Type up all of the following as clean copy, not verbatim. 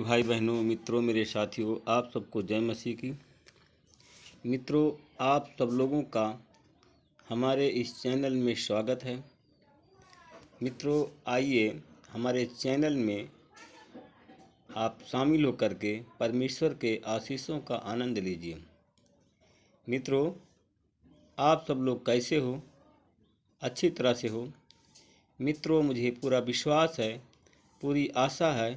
भाई बहनों, मित्रों, मेरे साथियों, आप सबको जय मसीह की। मित्रों, आप सब लोगों का हमारे इस चैनल में स्वागत है। मित्रों, आइए हमारे चैनल में आप शामिल होकर के परमेश्वर के आशीषों का आनंद लीजिए। मित्रों, आप सब लोग कैसे हो? अच्छी तरह से हो? मित्रों, मुझे पूरा विश्वास है, पूरी आशा है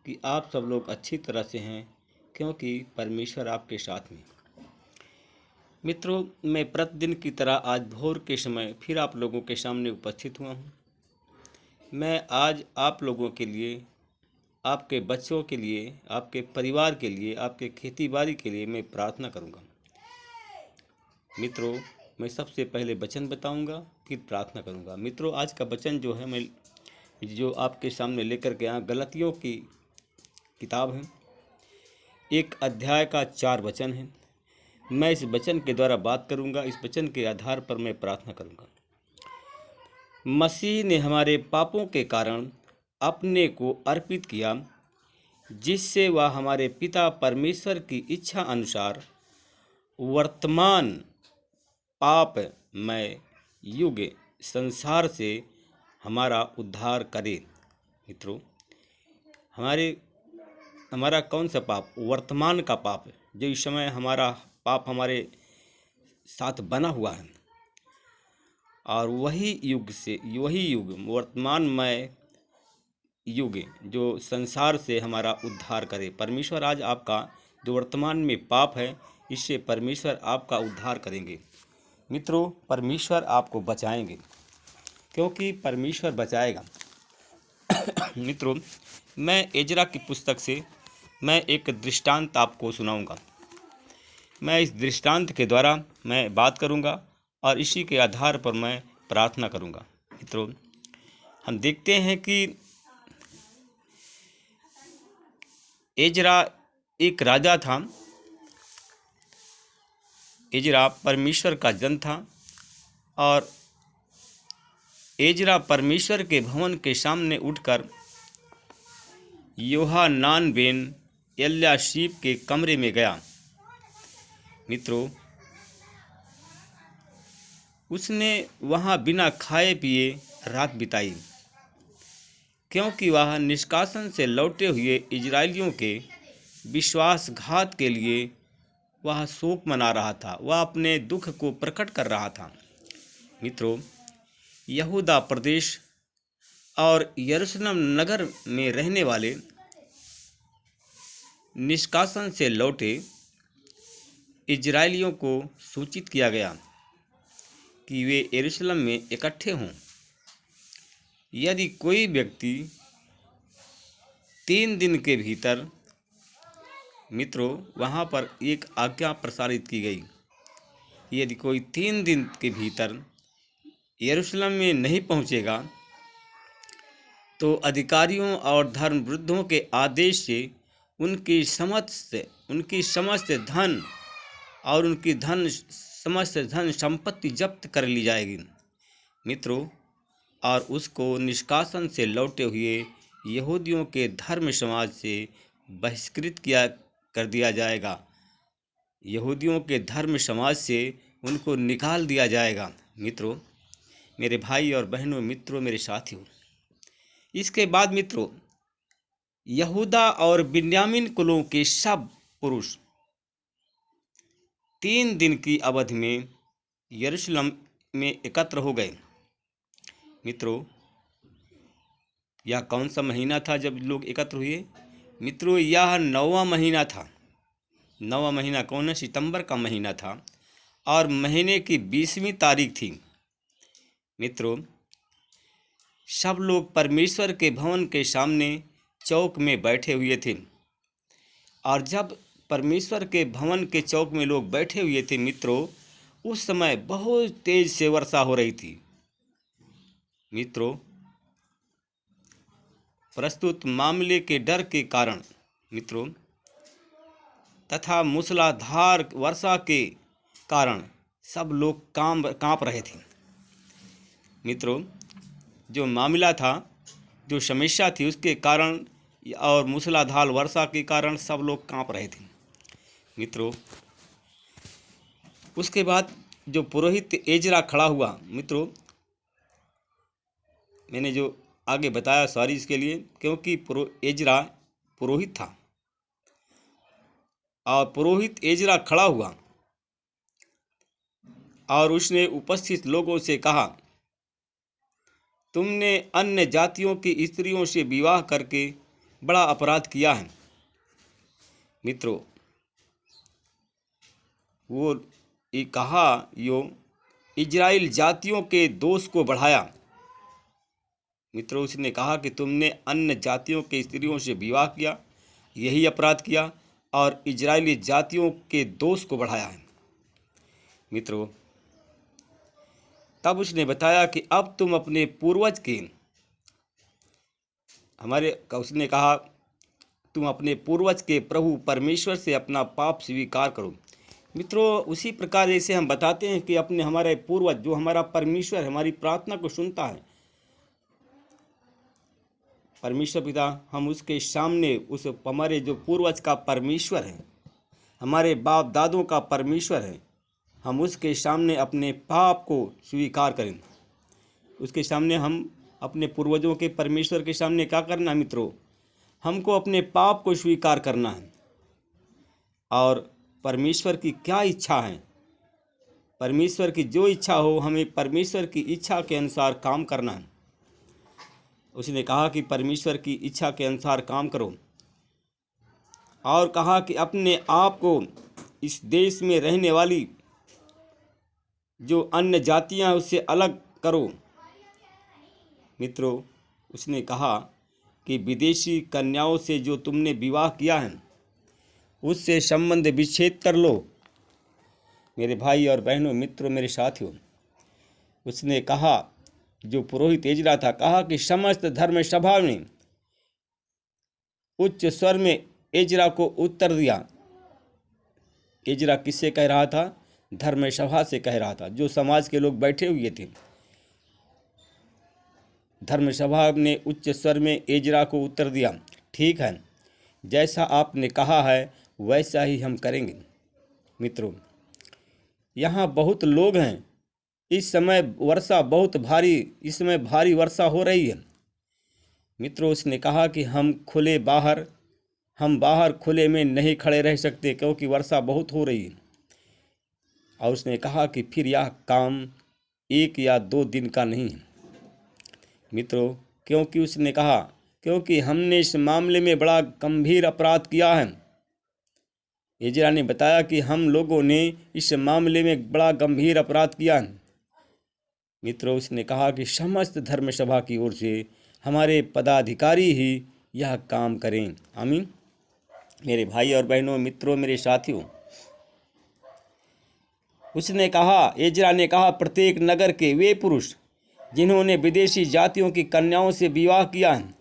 कि आप सब लोग अच्छी तरह से हैं, क्योंकि परमेश्वर आपके साथ में। मित्रों, मैं प्रतिदिन की तरह आज भोर के समय फिर आप लोगों के सामने उपस्थित हुआ हूँ। मैं आज आप लोगों के लिए, आपके बच्चों के लिए, आपके परिवार के लिए, आपके खेतीबाड़ी के लिए मैं प्रार्थना करूँगा। मित्रों, मैं सबसे पहले वचन बताऊँगा, फिर प्रार्थना करूँगा। मित्रों, आज का वचन जो है मैं जो आपके सामने लेकर के आया, गलतियों की किताब है, 1 अध्याय का 4 वचन है। मैं इस वचन के द्वारा बात करूंगा, इस वचन के आधार पर मैं प्रार्थना करूंगा। मसीह ने हमारे पापों के कारण अपने को अर्पित किया, जिससे वह हमारे पिता परमेश्वर की इच्छा अनुसार वर्तमान पापमय युग संसार से हमारा उद्धार करे। मित्रों, हमारा कौन सा पाप? वर्तमान का पाप है, जो इस समय हमारा पाप हमारे साथ बना हुआ है, और वही युग वर्तमानमय युग जो संसार से हमारा उद्धार करे। परमेश्वर आज आपका जो वर्तमान में पाप है, इससे परमेश्वर आपका उद्धार करेंगे। मित्रों, परमेश्वर आपको बचाएंगे, क्योंकि परमेश्वर बचाएगा। मित्रों, मैं एजरा की पुस्तक से मैं एक दृष्टांत आपको सुनाऊंगा। मैं इस दृष्टांत के द्वारा मैं बात करूंगा और इसी के आधार पर मैं प्रार्थना करूंगा। मित्रों, हम देखते हैं कि एजरा एक राजा था। एजरा परमेश्वर का जन था, और एजरा परमेश्वर के भवन के सामने उठकर योहानान बेन एल्याशीब के कमरे में गया। मित्रों, उसने वहाँ बिना खाए पिए रात बिताई, क्योंकि वह निष्कासन से लौटे हुए इजरायलियों के विश्वासघात के लिए वह शोक मना रहा था। वह अपने दुख को प्रकट कर रहा था। मित्रों, यहूदा प्रदेश और यरूशलेम नगर में रहने वाले निष्कासन से लौटे इजरायलियों को सूचित किया गया कि वे यरूशलेम में इकट्ठे हों। यदि कोई व्यक्ति 3 दिन के भीतर, मित्रों, वहाँ पर एक आज्ञा प्रसारित की गई, यदि कोई 3 दिन के भीतर यरूशलेम में नहीं पहुँचेगा, तो अधिकारियों और धर्मवृद्धों के आदेश से उनकी समस्त धन और उनकी समस्त धन संपत्ति जब्त कर ली जाएगी। मित्रों, और उसको निष्कासन से लौटे हुए यहूदियों के धर्म समाज से बहिष्कृत कर दिया जाएगा। यहूदियों के धर्म समाज से उनको निकाल दिया जाएगा। मित्रों, मेरे भाई और बहनों, मित्रों, मेरे साथियों, इसके बाद मित्रों, यहूदा और बिन्यामीन कुलों के सब पुरुष 3 दिन की अवधि में यरूशलेम में एकत्र हो गए। मित्रों, यह कौन सा महीना था जब लोग एकत्र हुए? मित्रों, यह 9वां महीना था। 9वां महीना कौन है? सितंबर का महीना था, और महीने की 20वीं तारीख थी। मित्रों, सब लोग परमेश्वर के भवन के सामने चौक में बैठे हुए थे, और जब परमेश्वर के भवन के चौक में लोग बैठे हुए थे, मित्रों, उस समय बहुत तेज से वर्षा हो रही थी। मित्रों, प्रस्तुत मामले के डर के कारण, मित्रों, तथा मूसलाधार वर्षा के कारण सब लोग कांप रहे थे। मित्रों, जो मामला था, जो समस्या थी, उसके कारण और मूसलाधार वर्षा के कारण सब लोग कांप रहे थे। मित्रों, उसके बाद जो पुरोहित एजरा खड़ा हुआ, मित्रों मैंने जो आगे बताया सॉरी इसके लिए, क्योंकि एजरा पुरोहित था और पुरोहित एजरा खड़ा हुआ और उसने उपस्थित लोगों से कहा, तुमने अन्य जातियों की स्त्रियों से विवाह करके बड़ा अपराध किया है। मित्रों, वो ये कहा, यो इजराइल जातियों के दोष को बढ़ाया। मित्रों, उसने कहा कि तुमने अन्य जातियों के स्त्रियों से विवाह किया, यही अपराध किया और इजरायली जातियों के दोष को बढ़ाया है। मित्रों, तब उसने बताया कि अब तुम अपने पूर्वज के उसने कहा तुम अपने पूर्वज के प्रभु परमेश्वर से अपना पाप स्वीकार करो। मित्रों, उसी प्रकार जैसे हम बताते हैं कि हमारे पूर्वज जो हमारा परमेश्वर हमारी प्रार्थना को सुनता है, परमेश्वर पिता, हम उसके सामने उस हमारे जो पूर्वज का परमेश्वर है, हमारे बाप दादों का परमेश्वर है, हम उसके सामने अपने पाप को स्वीकार करें। उसके सामने हम अपने पूर्वजों के परमेश्वर के सामने क्या करना है मित्रों? हमको अपने पाप को स्वीकार करना है और परमेश्वर की क्या इच्छा है, परमेश्वर की जो इच्छा हो, हमें परमेश्वर की इच्छा के अनुसार काम करना है। उसने कहा कि परमेश्वर की इच्छा के अनुसार काम करो और कहा कि अपने आप को इस देश में रहने वाली जो अन्य जातियां हैं उससे अलग करो। मित्रों, उसने कहा कि विदेशी कन्याओं से जो तुमने विवाह किया है उससे संबंध विच्छेद कर लो। मेरे भाई और बहनों, मित्रों, मेरे साथियों, उसने कहा, जो पुरोहित एजरा था, कहा कि समस्त धर्म सभा ने उच्च स्वर में एजरा को उत्तर दिया। एजरा किससे कह रहा था? धर्म सभा से कह रहा था, जो समाज के लोग बैठे हुए थे। धर्म सभा ने उच्च स्वर में एजरा को उत्तर दिया, ठीक है, जैसा आपने कहा है वैसा ही हम करेंगे। मित्रों, यहाँ बहुत लोग हैं, इस समय इस समय भारी वर्षा हो रही है। मित्रों, उसने कहा कि हम बाहर खुले में नहीं खड़े रह सकते क्योंकि वर्षा बहुत हो रही है। और उसने कहा कि फिर यह काम 1 या 2 दिन का नहीं है। मित्रों, क्योंकि उसने कहा, क्योंकि हमने इस मामले में बड़ा गंभीर अपराध किया है। एजरा ने बताया कि हम लोगों ने इस मामले में बड़ा गंभीर अपराध किया है। मित्रों, उसने कहा कि समस्त धर्म सभा की ओर से हमारे पदाधिकारी ही यह काम करें। आमीन। मेरे भाई और बहनों, मित्रों, मेरे साथियों, उसने कहा, एजरा ने कहा, प्रत्येक नगर के वे पुरुष जिन्होंने विदेशी जातियों की कन्याओं से विवाह किया है,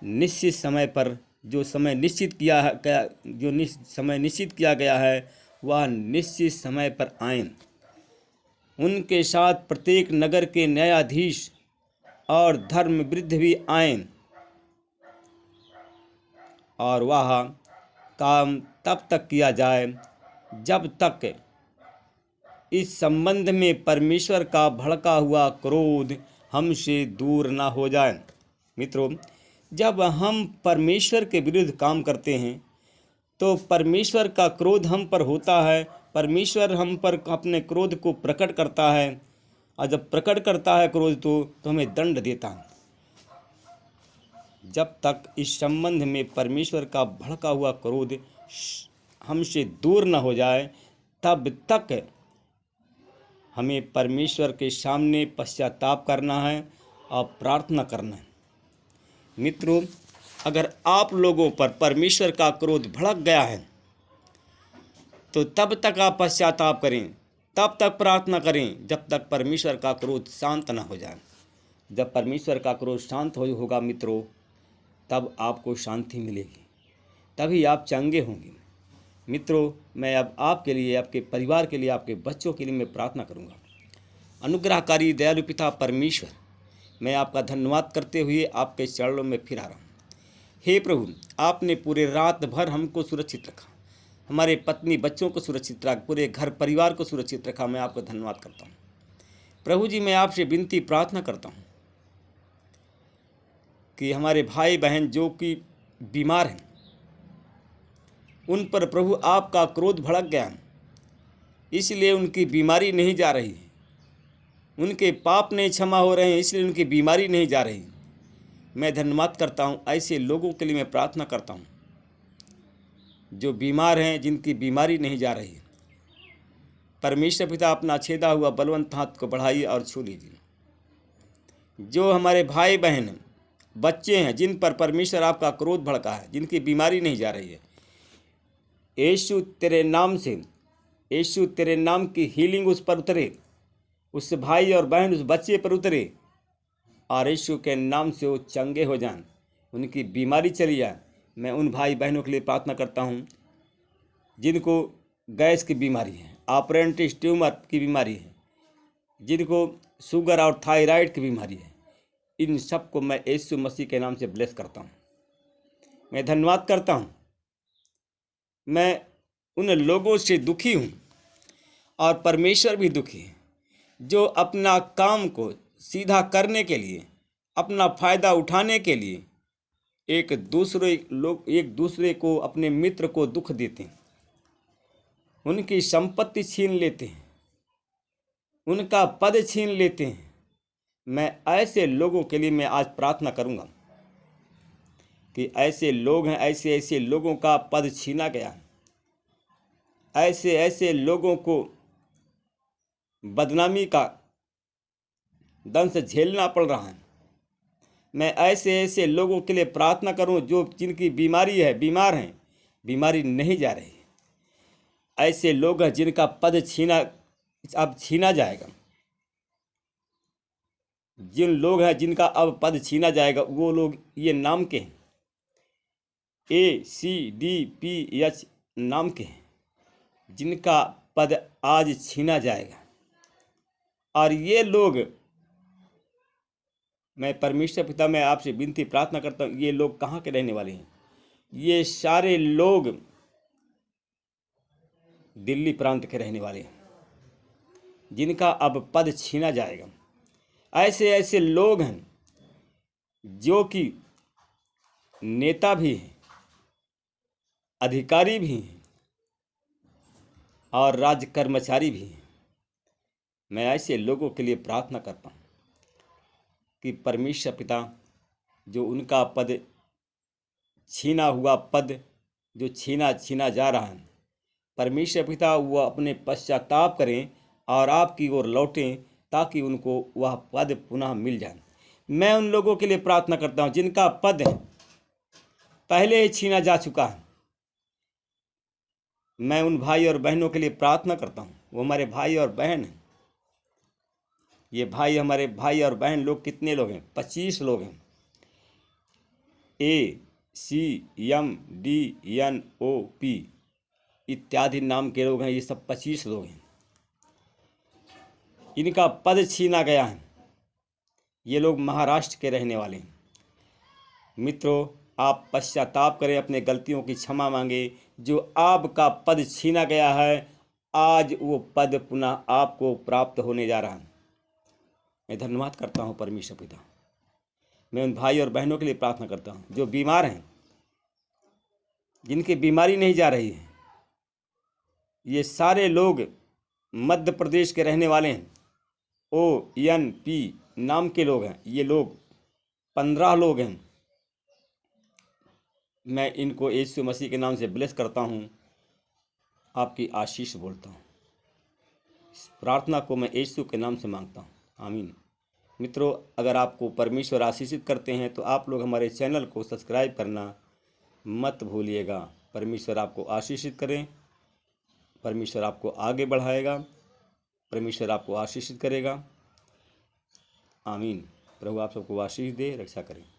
निश्चित समय पर जो समय निश्चित किया गया है वह निश्चित समय पर आएं। उनके साथ प्रत्येक नगर के न्यायाधीश और धर्मवृद्ध भी आएं और वह काम तब तक किया जाए जब तक इस संबंध में परमेश्वर का भड़का हुआ क्रोध हमसे दूर ना हो जाए। मित्रों, जब हम परमेश्वर के विरुद्ध काम करते हैं तो परमेश्वर का क्रोध हम पर होता है। परमेश्वर हम पर अपने क्रोध को प्रकट करता है और जब प्रकट करता है क्रोध तो हमें दंड देता है। जब तक इस संबंध में परमेश्वर का भड़का हुआ क्रोध हमसे दूर न हो जाए तब तक हमें परमेश्वर के सामने पश्चाताप करना है और प्रार्थना करना है। मित्रों, अगर आप लोगों पर परमेश्वर का क्रोध भड़क गया है तो तब तक आप पश्चाताप करें, तब तक प्रार्थना करें जब तक परमेश्वर का क्रोध शांत न हो जाए। जब परमेश्वर का क्रोध शांत होगा मित्रों, तब आपको शांति मिलेगी, तभी आप चंगे होंगे। मित्रों, मैं अब आपके लिए, आपके परिवार के लिए, आपके बच्चों के लिए मैं प्रार्थना करूंगा। अनुग्रहकारी दयालु पिता परमेश्वर, मैं आपका धन्यवाद करते हुए आपके चरणों में फिर आ रहा हूँ। हे प्रभु, आपने पूरे रात भर हमको सुरक्षित रखा, हमारे पत्नी बच्चों को सुरक्षित रखा, पूरे घर परिवार को सुरक्षित रखा। मैं आपका धन्यवाद करता हूँ। प्रभु जी, मैं आपसे विनती प्रार्थना करता हूँ कि हमारे भाई बहन जो कि बीमार हैं, उन पर प्रभु आपका क्रोध भड़क गया, इसलिए उनकी बीमारी नहीं जा रही है। उनके पाप नहीं क्षमा हो रहे हैं, इसलिए उनकी बीमारी नहीं जा रही। मैं धन्यवाद करता हूँ। ऐसे लोगों के लिए मैं प्रार्थना करता हूँ जो बीमार हैं, जिनकी बीमारी नहीं जा रही। परमेश्वर पिता, अपना छेदा हुआ बलवंत हाथ को बढ़ाइए और छू लीजिए। जो हमारे भाई बहन बच्चे हैं, जिन पर परमेश्वर आपका क्रोध भड़का है, जिनकी बीमारी नहीं जा रही है, यीशु तेरे नाम से, यीशु तेरे नाम की हीलिंग उस पर उतरे, उस भाई और बहन उस बच्चे पर उतरे, और यीशु के नाम से वो चंगे हो जाएं, उनकी बीमारी चली जाए। मैं उन भाई बहनों के लिए प्रार्थना करता हूँ जिनको गैस की बीमारी है, अपेंडिक्स ट्यूमर की बीमारी है, जिनको शुगर और थायराइड की बीमारी है, इन सब को मैं यीशु मसीह के नाम से ब्लेस करता हूँ। मैं धन्यवाद करता हूँ। मैं उन लोगों से दुखी हूँ और परमेश्वर भी दुखी है जो अपना काम को सीधा करने के लिए, अपना फ़ायदा उठाने के लिए एक दूसरे को, अपने मित्र को दुख देते हैं, उनकी संपत्ति छीन लेते हैं, उनका पद छीन लेते हैं। मैं ऐसे लोगों के लिए मैं आज प्रार्थना करूंगा कि ऐसे लोग हैं, ऐसे ऐसे लोगों का पद छीना गया, ऐसे ऐसे लोगों को बदनामी का दंश झेलना पड़ रहा है। मैं ऐसे ऐसे लोगों के लिए प्रार्थना करूं जो जिनकी बीमारी है, बीमार हैं, बीमारी नहीं जा रही। ऐसे लोग हैं जिनका पद अब छीना जाएगा। जिन लोग हैं जिनका अब पद छीना जाएगा, वो लोग ये नाम के हैं, ACDPH नाम के हैं, जिनका पद आज छीना जाएगा। और ये लोग, मैं परमेश्वर पिता में आपसे विनती प्रार्थना करता हूँ, ये लोग कहाँ के रहने वाले हैं? ये सारे लोग दिल्ली प्रांत के रहने वाले हैं, जिनका अब पद छीना जाएगा। ऐसे ऐसे लोग हैं जो कि नेता भी हैं, अधिकारी भी हैं और राज्य कर्मचारी भी हैं। मैं ऐसे लोगों के लिए प्रार्थना करता हूँ कि परमेश्वर पिता, जो उनका पद छीना हुआ पद जो छीना जा रहा है, परमेश्वर पिता वो अपने पश्चाताप करें और आपकी ओर लौटें, ताकि उनको वह पद पुनः मिल जाए। मैं उन लोगों के लिए प्रार्थना करता हूँ जिनका पद पहले ही छीना जा चुका है। मैं उन भाई और बहनों के लिए प्रार्थना करता हूँ, वो हमारे भाई और बहन हैं। ये भाई, हमारे भाई और बहन लोग कितने लोग हैं? 25 लोग हैं। ACMDNOP इत्यादि नाम के लोग हैं। ये सब 25 लोग हैं, इनका पद छीना गया है। ये लोग महाराष्ट्र के रहने वाले हैं। मित्रों, आप पश्चाताप करें, अपने गलतियों की क्षमा मांगे। जो आपका पद छीना गया है, आज वो पद पुनः आपको प्राप्त होने जा रहा है। मैं धन्यवाद करता हूँ परमेश्वर पिता। मैं उन भाई और बहनों के लिए प्रार्थना करता हूँ जो बीमार हैं, जिनकी बीमारी नहीं जा रही है। ये सारे लोग मध्य प्रदेश के रहने वाले हैं। ONP नाम के लोग हैं। ये लोग 15 लोग हैं। मैं इनको यीशु मसीह के नाम से ब्लेस करता हूँ, आपकी आशीष बोलता हूँ। इस प्रार्थना को मैं यीशु के नाम से मांगता हूँ, आमीन। मित्रों, अगर आपको परमेश्वर आशीषित करते हैं तो आप लोग हमारे चैनल को सब्सक्राइब करना मत भूलिएगा। परमेश्वर आपको आशीषित करें, परमेश्वर आपको आगे बढ़ाएगा, परमेश्वर आपको आशीषित करेगा, आमीन। प्रभु आप सबको आशीष दे, रक्षा करें।